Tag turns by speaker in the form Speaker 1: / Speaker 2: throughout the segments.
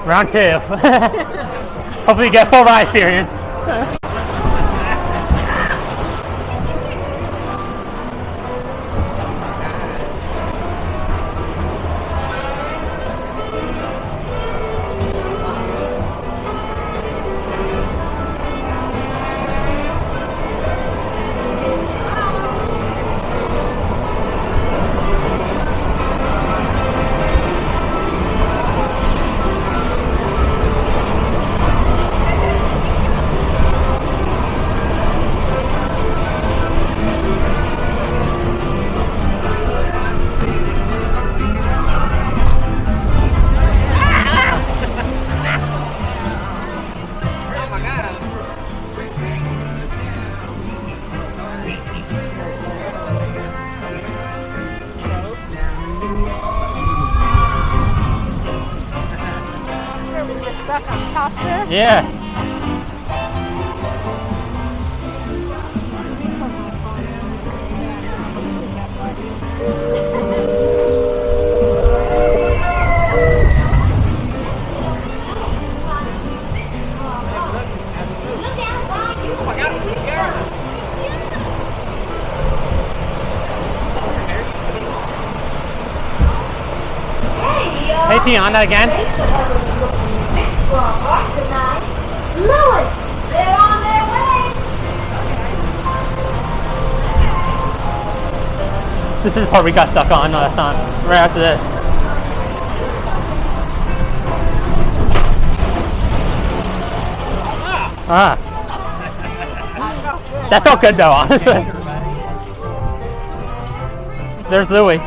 Speaker 1: Round 2. Hopefully you get full ride experience. Yeah. Hey Tiana again.
Speaker 2: Louis, they're on their way.
Speaker 1: This is the part we got stuck on last time. Right after this. Ah. That felt good though, honestly. There's Louis.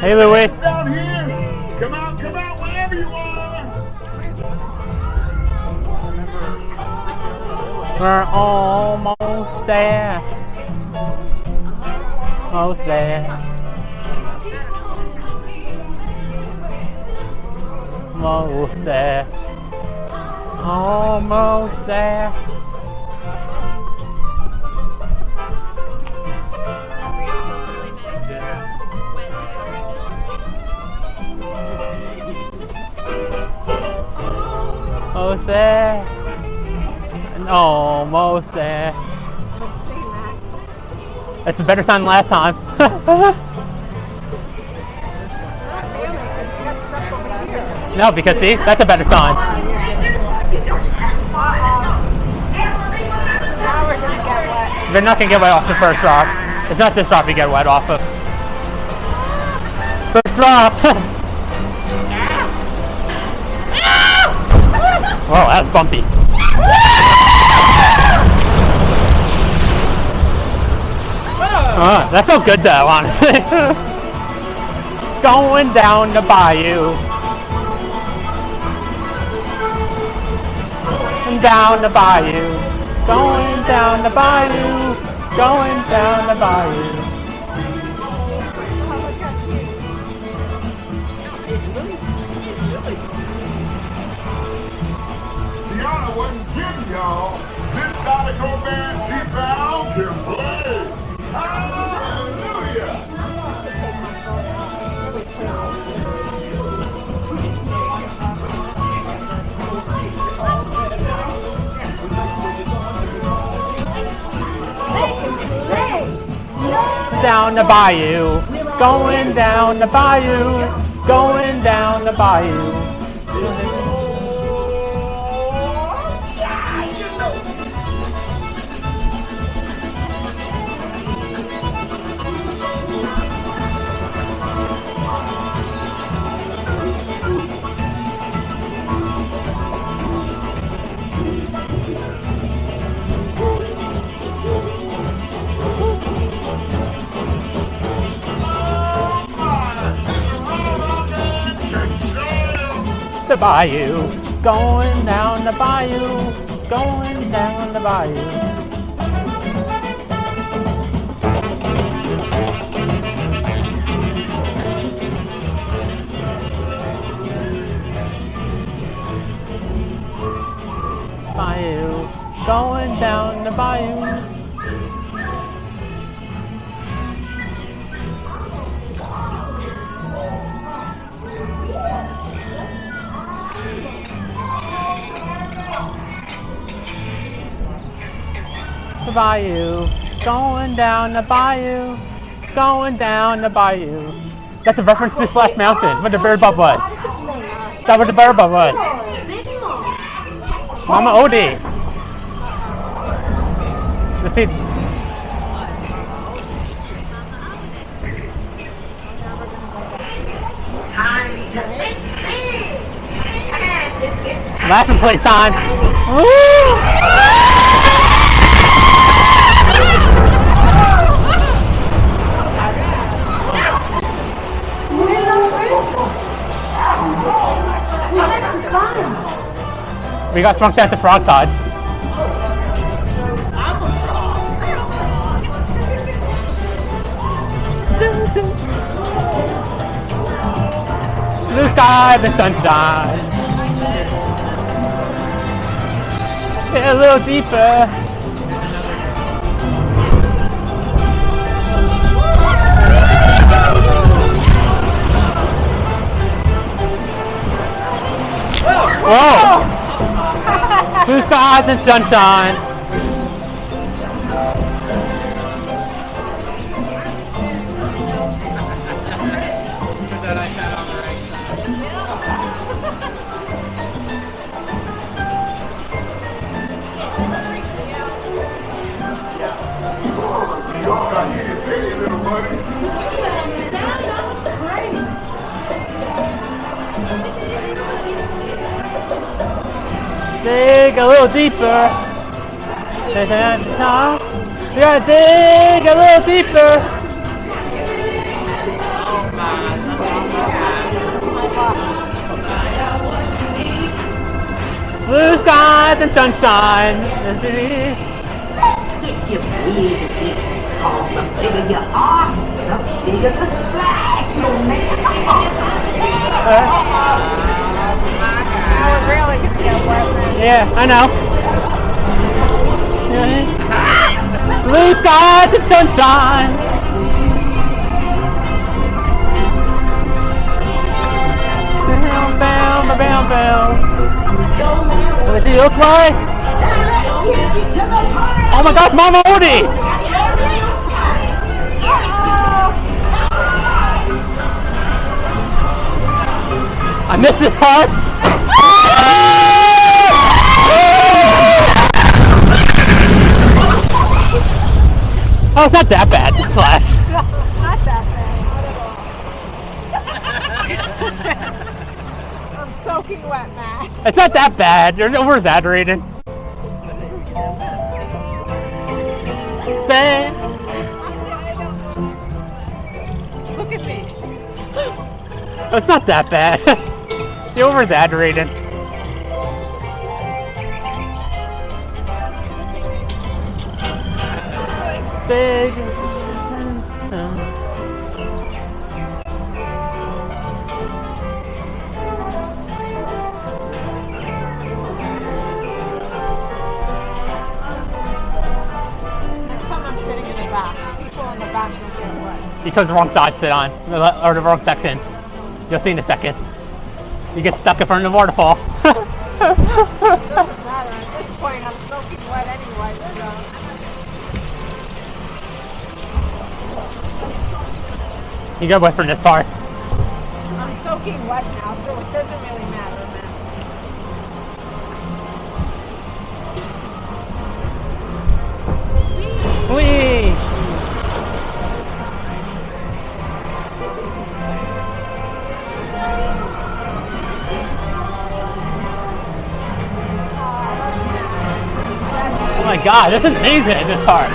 Speaker 1: Hey Louis.
Speaker 3: Down here. Come out, wherever you are.
Speaker 1: We're almost there. Almost there. Almost there. Almost there. Almost there. Almost there. It's a better sign than last time. No, because see, that's a better sign. They're not gonna get wet off the first drop. It's not this drop you get wet off of. First drop. Whoa, that's bumpy. That felt good though, honestly. Going down the bayou. Down the bayou. Going down the bayou. Going down the bayou.
Speaker 3: Tiana wasn't kidding, y'all. This calico band she found can play. Hallelujah!
Speaker 1: Down the bayou, going down the bayou, going down the bayou. The bayou, going down the bayou, going down the bayou. Bayou, going down the bayou. the bayou, going down the bayou, going down the bayou. That's a reference to Splash Mountain, where the bird bub was. That's where the bird bub was. Mama Odie. Let's see. Laughing place time. Woo! We got drunk at the frog side. Blue sky, the sunshine. A little deeper. Whoa! Blue skies and sunshine. Dig a little deeper. We gotta dig a little deeper. Blue skies and sunshine.
Speaker 4: Let's get you big again, cause the bigger you are, the bigger the splash you'll make.
Speaker 2: Now we're really gonna get wet.
Speaker 1: Yeah, I know. Blue skies and sunshine. Bam, bam, bam, bam. What does he look like? Oh my God, Mama Odie! I missed this part. Oh, it's not that bad, the splash.
Speaker 2: Not that bad. I'm soaking wet, Matt.
Speaker 1: It's not that bad. You're over-exaggerating.
Speaker 2: Look at me.
Speaker 1: It's not that bad. You're over-exaggerating. Big.
Speaker 2: I'm sitting in the back. People in the back don't get wet.
Speaker 1: You chose the wrong side to sit on, or the wrong section. You'll see in a second. You get stuck in front of the waterfall.
Speaker 2: It doesn't matter. At this point, I'm soaking wet anyway, so.
Speaker 1: You got wet from this part.
Speaker 2: I'm soaking wet now, so it doesn't really matter, man.
Speaker 1: Whee! Oh my God, this is amazing, this part.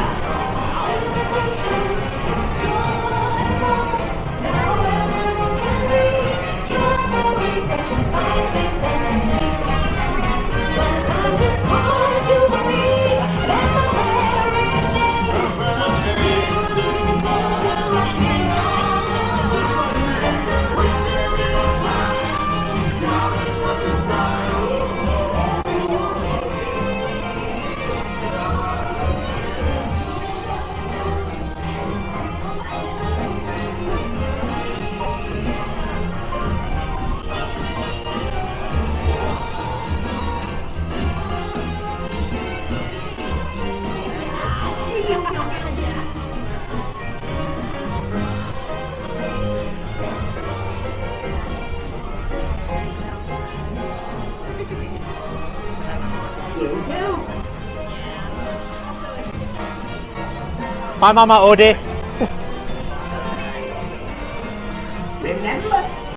Speaker 1: Bye, Mama Odie.